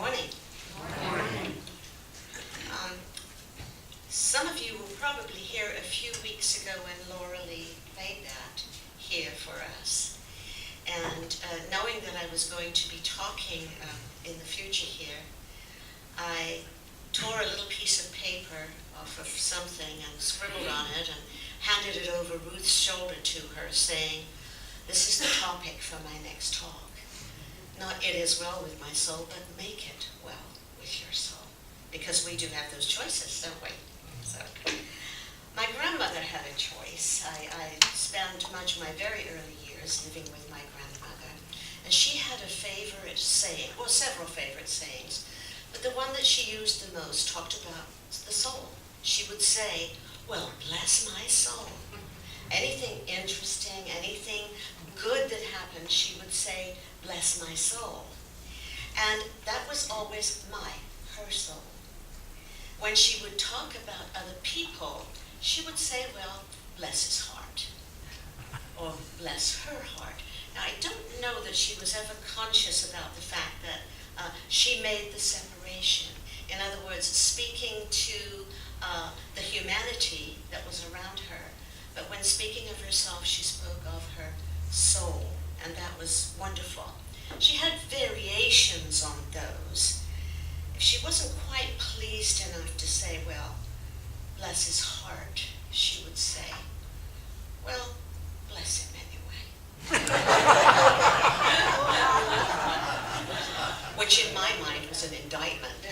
morning. Good morning. Some of you were probably here a few weeks ago when Laura Lee played that here for us. And knowing that I was going to be talking in the future here, I tore a little piece of paper off of something and scribbled on it and handed it over Ruth's shoulder to her, saying, "This is the topic for my next talk. Not it is well with my soul, but make it well with your soul." Because we do have those choices, don't we? So, my grandmother had a choice. I spent much of my very early years living with my grandmother, and she had a favorite saying, well, several favorite sayings, but the one that she used the most talked about the soul. She would say, "Well, bless my soul." Anything interesting, anything good that happened, she would say, "Bless my soul." And that was always her soul. When she would talk about other people, she would say, "Well, bless his heart," or "bless her heart." Now, I don't know that she was ever conscious about the fact that she made the separation. In other words, speaking to the humanity that was around her. But when speaking of herself, she spoke of her soul, and that was wonderful. She had variations on those. If she wasn't quite pleased enough to say, "Well, bless his heart," she would say, "Well, bless him anyway." Which in my mind was an indictment.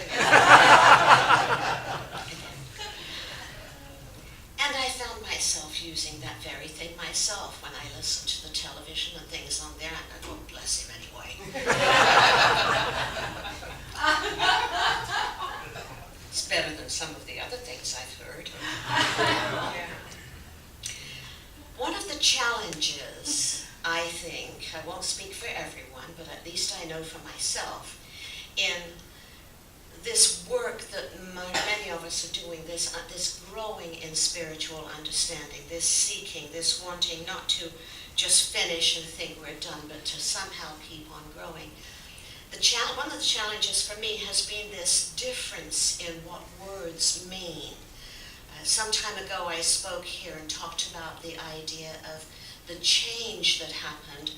And I found myself using that very thing myself when I listened to the television and things on there, and I thought, "Bless him anyway." It's better than some of the other things I've heard. One of the challenges, I think, I won't speak for everyone, but at least I know for myself, in this work that many of us are doing, this growing in spiritual understanding, this seeking, this wanting not to just finish and think we're done, but to somehow keep on growing. One of the challenges for me has been this difference in what words mean. Some time ago I spoke here and talked about the idea of the change that happened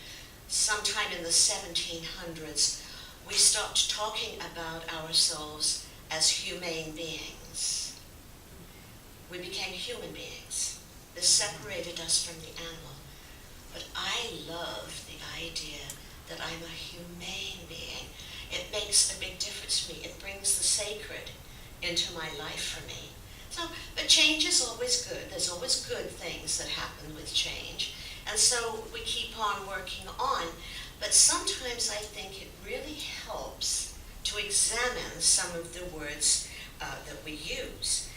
sometime in the 1700s. We stopped talking about ourselves as humane beings. We became human beings. This separated us from the animal. But I love the idea that I'm a humane being. It makes a big difference to me. It brings the sacred into my life for me. So, but change is always good. There's always good things that happen with change. And so we keep on working on. But sometimes I think it really helps to examine some of the words that we use.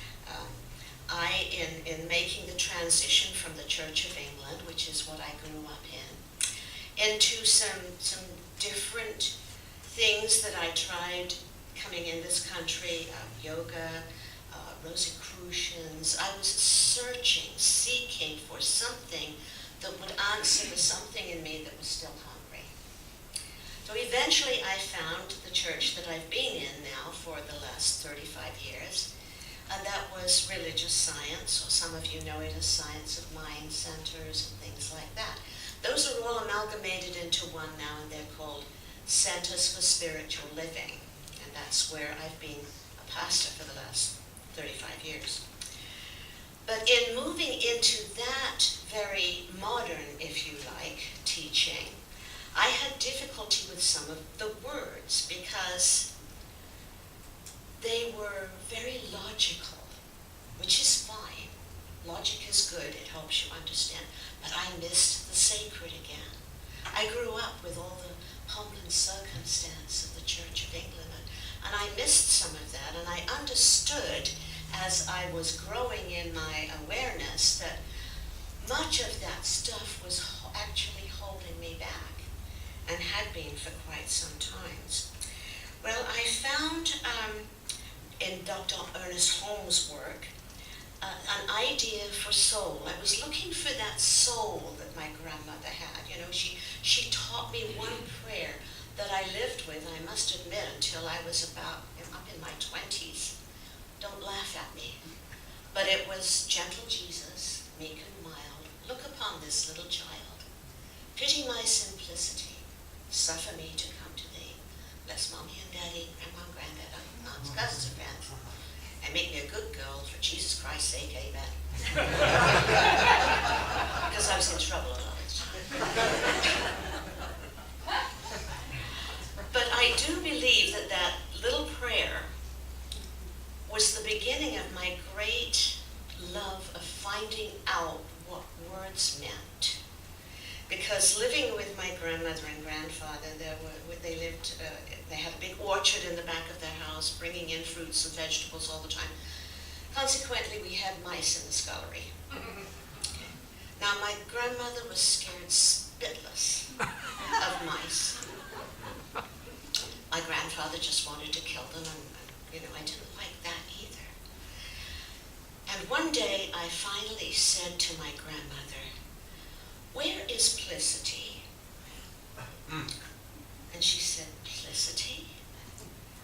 In making the transition from the Church of England, which is what I grew up in, into some different things that I tried coming in this country, yoga, Rosicrucians. I was searching, seeking for something that would answer the something in me that was still hungry. So eventually I found the church that I've been in now for the last 35 years, and that was religious science, or some of you know it as science of mind centers and things like that. Those are all amalgamated into one now, and they're called Centers for Spiritual Living, and that's where I've been a pastor for the last 35 years. But in moving into that very modern, if you like, teaching, I had difficulty with some of the words because they were very logical, which is fine. Logic is good, it helps you understand. But I missed the sacred again. I grew up with all the pomp and circumstance of the Church of England, and I missed some of that, and I understood as I was growing in my awareness that much of that stuff was actually holding me back, and had been for quite some time. Well, I found in Dr. Ernest Holmes' work an idea for soul. I was looking for that soul that my grandmother had. You know, she taught me one prayer, that I lived with, I must admit, until I was about up in my 20s. Don't laugh at me. But it was, gentle Jesus, meek and mild, look upon this little child. Pity my simplicity, suffer me to come to thee. Bless mommy and daddy, grandma and granddad, aunts, cousins and friends, and make me a good girl for Jesus Christ's sake, amen. Because I was in trouble a lot of time. But I do believe that that little prayer was the beginning of my great love of finding out what words meant. Because living with my grandmother and grandfather, they had a big orchard in the back of their house, bringing in fruits and vegetables all the time. Consequently, we had mice in the scullery. Now, my grandmother was scared spitless of mice. My grandfather just wanted to kill them, and I didn't like that either. And one day, I finally said to my grandmother, "Where is Plicity?" And she said, "Plicity?"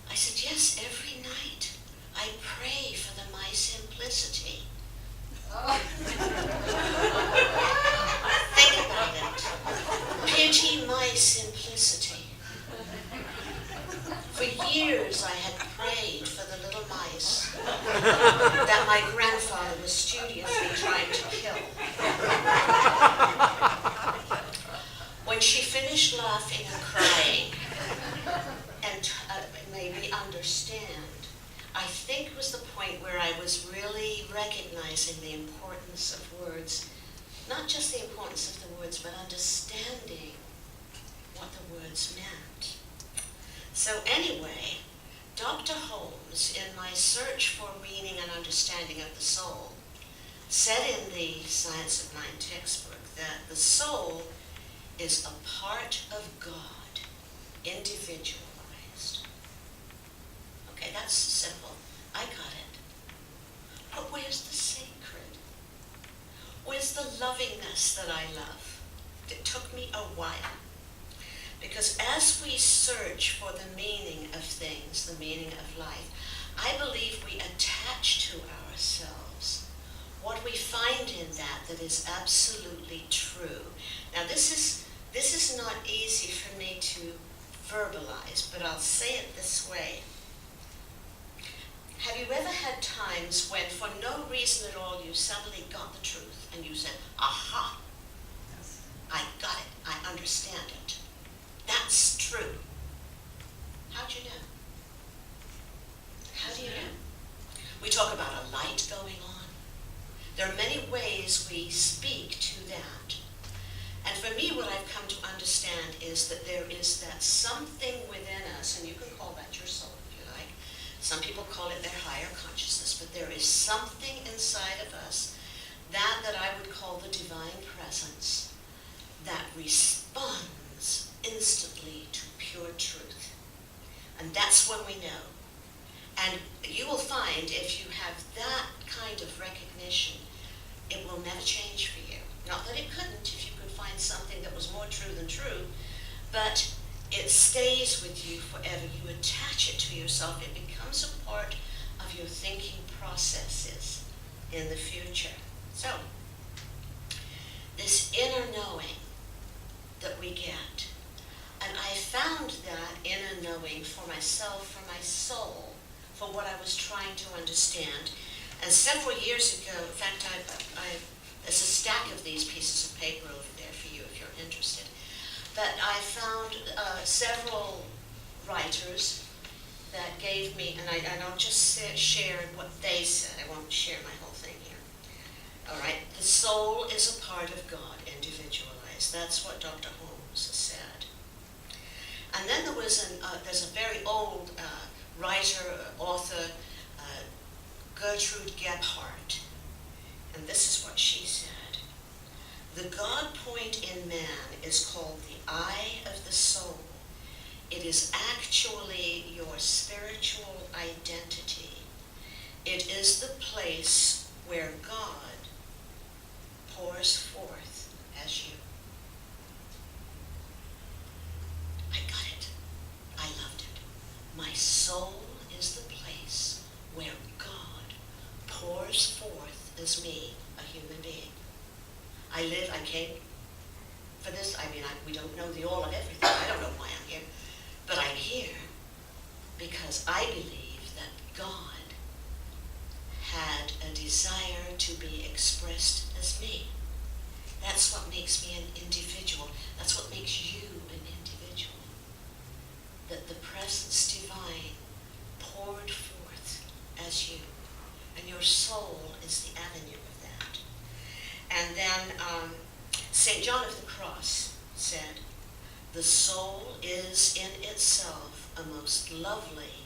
I said, "Yes, every night I pray for the my simplicity." Think about it. Pity my simplicity. For years I had prayed for the little mice that my grandfather was studiously trying to kill. When she finished laughing and crying and made me understand, I think it was the point where I was really recognizing the importance of words. Not just the importance of the words, but understanding what the words meant. So anyway, Dr. Holmes, in my search for meaning and understanding of the soul, said in the Science of Mind textbook that the soul is a part of God, individualized. Okay, that's simple. I got it. But where's the sacred? Where's the lovingness that I love? It took me a while. Because as we search for the meaning of things, the meaning of life, I believe we attach to ourselves what we find in that is absolutely true. Now this is not easy for me to verbalize, but I'll say it this way. Have you ever had times when for no reason at all you suddenly got the truth and you said, aha, yes. I got it, I understand it. That's true. How'd you know? How do you know? We talk about a light going on. There are many ways we speak to that. And for me, what I've come to understand is that there is that something within us, and you can call that your soul if you like. Some people call it their higher consciousness, but there is something inside of us, that I would call the divine presence, that responds instantly to pure truth. And that's when we know. And you will find if you have that kind of recognition, it will never change for you. Not that it couldn't if you could find something that was more true than true, but it stays with you forever. You attach it to yourself. It becomes a part of your thinking processes in the future. So, this inner knowing that we get, and I found that inner knowing for myself, for my soul, for what I was trying to understand. And several years ago, in fact, there's a stack of these pieces of paper over there for you if you're interested. But I found several writers that gave me, and I'll just share what they said. I won't share my whole thing here. All right, the soul is a part of God, individualized. That's what Dr. Holmes said. And then there's a very old writer, author, Gertrude Gebhardt, and this is what she said. The God point in man is called the eye of the soul. It is actually your spiritual identity. It is the place where God pours forth as you. I got it. My soul is the place where God pours forth as me, a human being. I came for this. We don't know the all of everything. I don't know why I'm here. But I'm here because I believe that God had a desire to be expressed as me. That's what makes me an individual. That's what makes you an individual. That the presence divine poured forth as you. And your soul is the avenue of that. And then St. John of the Cross said, the soul is in itself a most lovely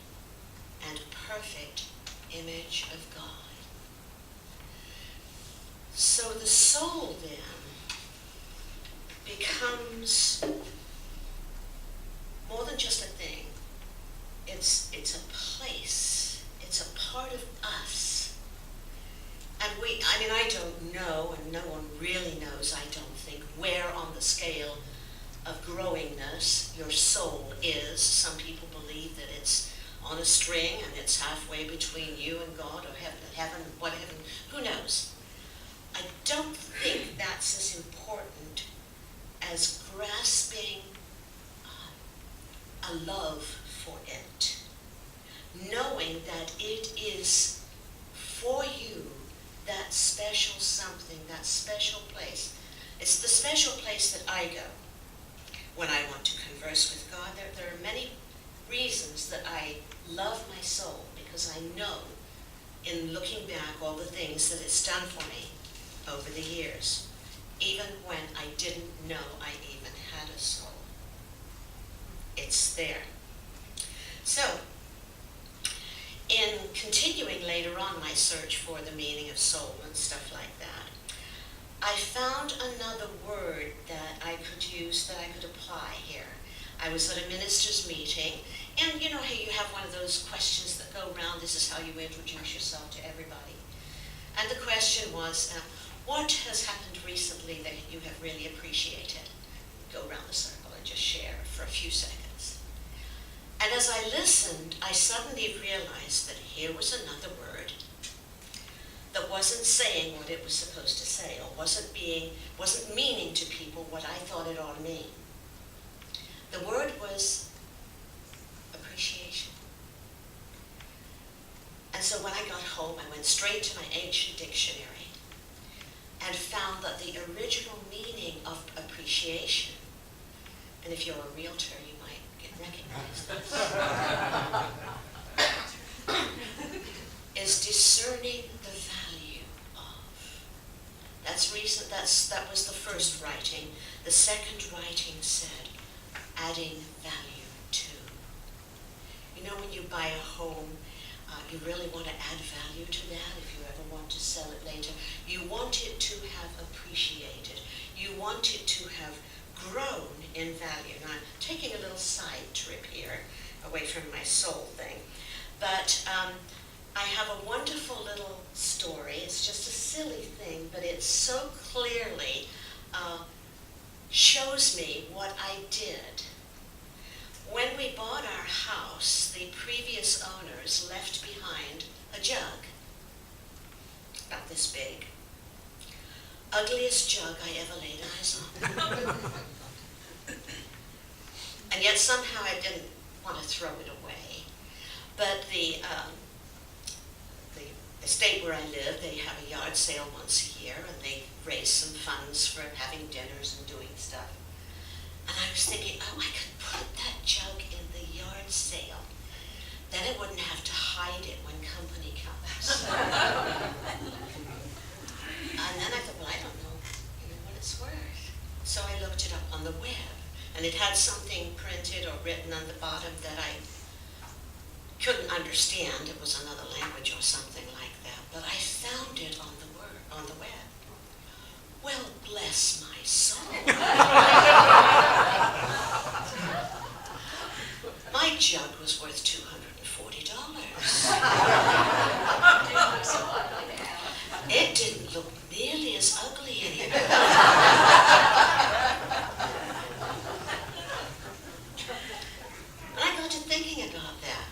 and perfect image of God. So the soul then becomes more than just a thing. It's a place. It's a part of us. And I don't know, and no one really knows, I don't think, where on the scale of growingness your soul is. Some people believe that it's on a string and it's halfway between you and God, or heaven, whatever, who knows? I don't think that's as important as grasping a love for it, knowing that it is for you that special something, that special place. It's the special place that I go when I want to converse with God. There are many reasons that I love my soul, because I know in looking back all the things that it's done for me over the years, even when I didn't know I even had a soul. It's there. So, in continuing later on my search for the meaning of soul and stuff like that, I found another word that I could use, that I could apply here. I was at a minister's meeting, and you know how you have one of those questions that go around, this is how you introduce yourself to everybody. And the question was, what has happened recently that you have really appreciated? Go around the circle and just share for a few seconds. And as I listened, I suddenly realized that here was another word that wasn't saying what it was supposed to say, or wasn't meaning to people what I thought it ought to mean. The word was appreciation. And so when I got home, I went straight to my ancient dictionary and found that the original meaning of appreciation, and if you're a realtor, you might recognize this, is discerning the value of. That was the first writing. The second writing said, adding value to. You know, when you buy a home, you really want to add value to that if you ever want to sell it later. You want it to have appreciated. You want it to have grown in value. Now, I'm taking a little side trip here, away from my soul thing. But I have a wonderful little story. It's just a silly thing, but it so clearly shows me what I did. When we bought our house, the previous owners left behind a jug, about this big. Ugliest jug I ever laid eyes on. And yet somehow I didn't want to throw it away. But the estate where I live, they have a yard sale once a year, and they raise some funds for having dinners and doing stuff. And I was thinking, oh, I could put that jug in the yard sale. Then I wouldn't have to hide it when company comes. And then I thought, well, I don't know what it's worth. So I looked it up on the web, and it had something printed or written on the bottom that I couldn't understand. It was another language or something like that. But I found it on the web. Well, bless my soul. My jug was worth $240. It didn't look nearly as ugly anymore. And I got to thinking about that.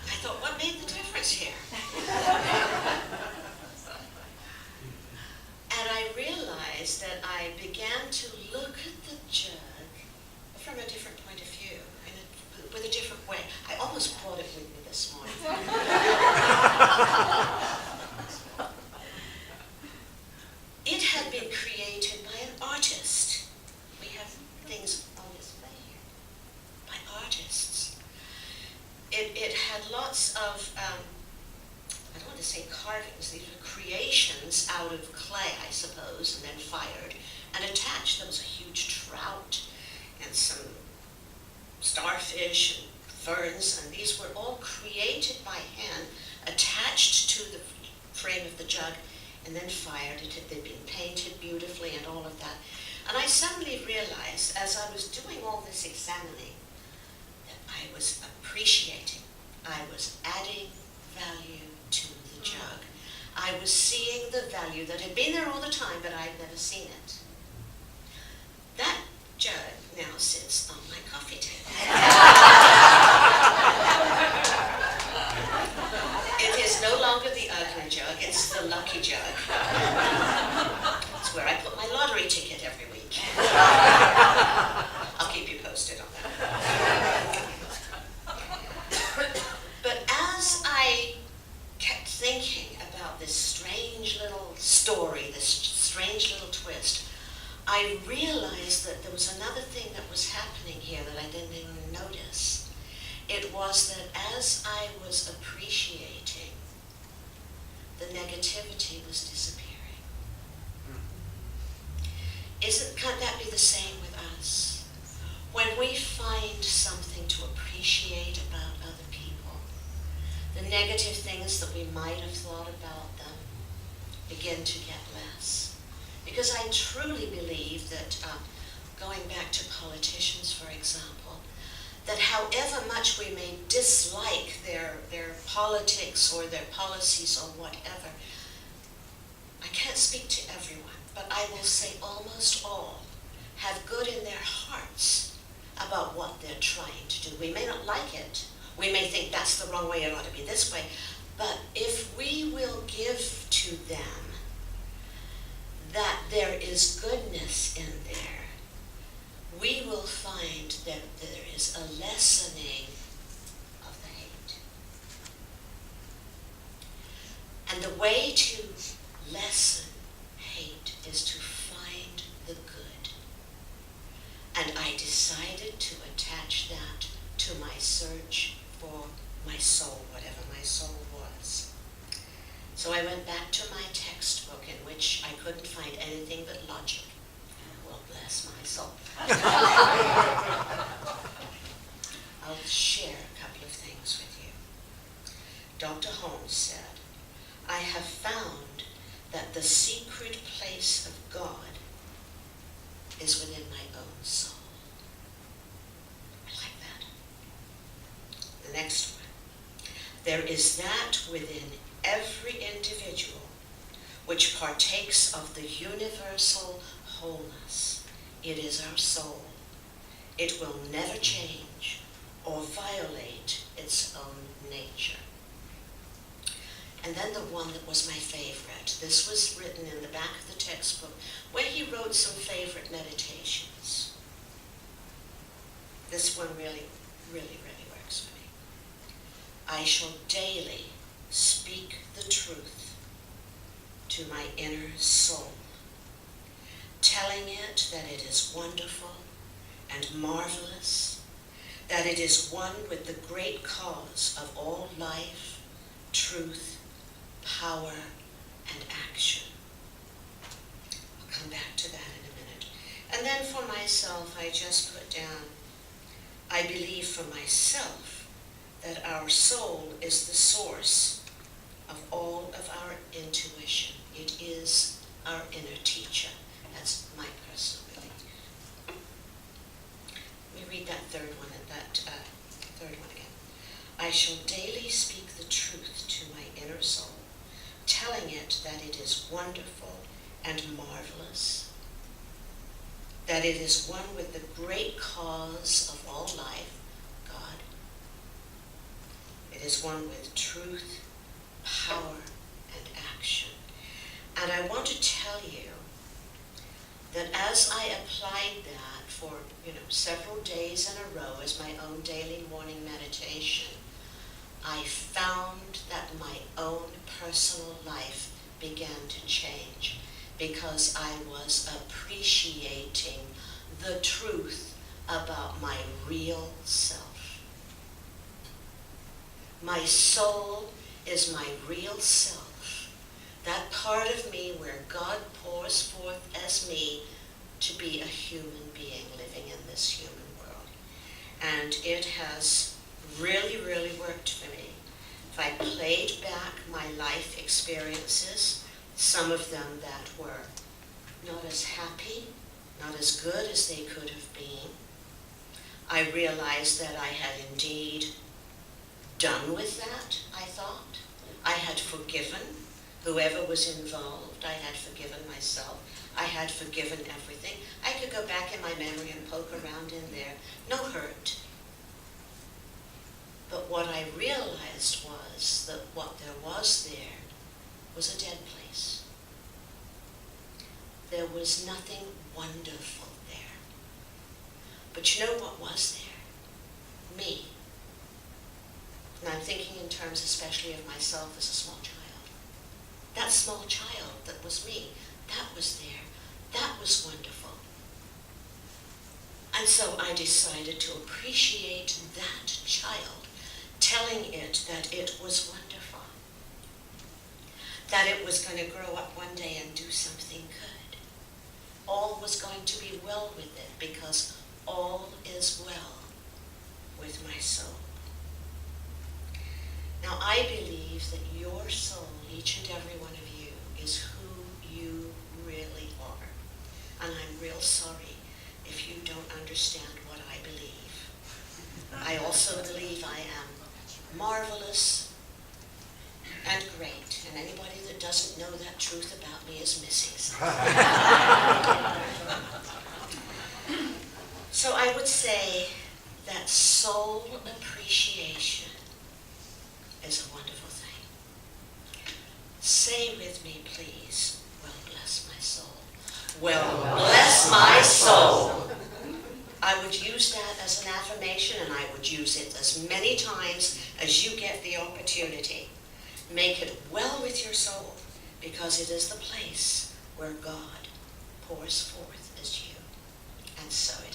with me this morning. It had been created by an artist. We have things on display here by artists. It had lots of, I don't want to say carvings, these were creations out of clay, I suppose, and then fired. And attached, there was a huge trout and some starfish and ferns, and these were all created by hand, attached to the frame of the jug, and then fired. They'd been painted beautifully and all of that. And I suddenly realized, as I was doing all this examining, that I was appreciating, I was adding value to the jug. I was seeing the value that had been there all the time, but I'd never seen it. That jug now sits on my coffee table. It is no longer the ugly jug, it's the lucky jug. It's where I put my lottery ticket every week. I'll keep you posted on that. But as I kept thinking about this strange little story, this strange little twist, I realized that there was another thing that was happening here that I didn't even notice. It was that as I was appreciating, the negativity was disappearing. Can't that be the same with us? When we find something to appreciate about other people, the negative things that we might have thought about them begin to get less. Because I truly believe that, going back to politicians, for example, that however much we may dislike their politics or their policies or whatever, I can't speak to everyone, but I will say almost all have good in their hearts about what they're trying to do. We may not like it. We may think that's the wrong way, it ought to be this way. But if we will give to them that there is goodness in there, we will find that there is a lessening of the hate. And the way to lessen hate is to find the good. And I decided to attach that to my search for my soul, whatever my soul was. So I went back to my textbook, in which I couldn't find anything but logic. Well, bless my soul. I'll share a couple of things with you. Dr. Holmes said, I have found that the secret place of God is within my own soul. I like that. The next one. There is that within every individual which partakes of the universal wholeness. It is our soul. It will never change or violate its own nature. And then the one that was my favorite. This was written in the back of the textbook, where he wrote some favorite meditations. This one really, really, really works for me. I shall daily speak the truth to my inner soul, telling it that it is wonderful and marvelous, that it is one with the great cause of all life, truth, power, and action. I'll come back to that in a minute. And then for myself, I just put down, I believe for myself that our soul is the source of all of our intuition. It is our inner teacher. That's my personal belief. Let me read that third one again. I shall daily speak the truth to my inner soul, telling it that it is wonderful and marvelous, that it is one with the great cause of all life, God. It is one with truth, power, and action. And I want to tell you that as I applied that for several days in a row as my own daily morning meditation, personal life began to change because I was appreciating the truth about my real self. My soul is my real self, that part of me where God pours forth as me to be a human being living in this human world. And it has really, really worked for me. If I played back my life experiences, some of them that were not as happy, not as good as they could have been, I realized that I had indeed done with that, I thought. I had forgiven whoever was involved. I had forgiven myself. I had forgiven everything. I could go back in my memory and poke around in there. No hurt. But what I realized was that what there was there was a dead place. There was nothing wonderful there. But you know what was there? Me. And I'm thinking in terms especially of myself as a small child. That small child that was me, that was there. That was wonderful. And so I decided to appreciate that child, telling it that it was wonderful, that it was going to grow up one day and do something good. All was going to be well with it because all is well with my soul. Now I believe that your soul, each and every one of you, is who you really are. And I'm real sorry if you don't understand what I believe. I also believe I am marvelous and great, and anybody that doesn't know that truth about me is missing something. So I would say that soul appreciation is a wonderful thing. Say with me, please, well, bless my soul. Well, bless my soul. I would use that as an affirmation, and I would use it as many times as you get the opportunity. Make it well with your soul, because it is the place where God pours forth as you. And so it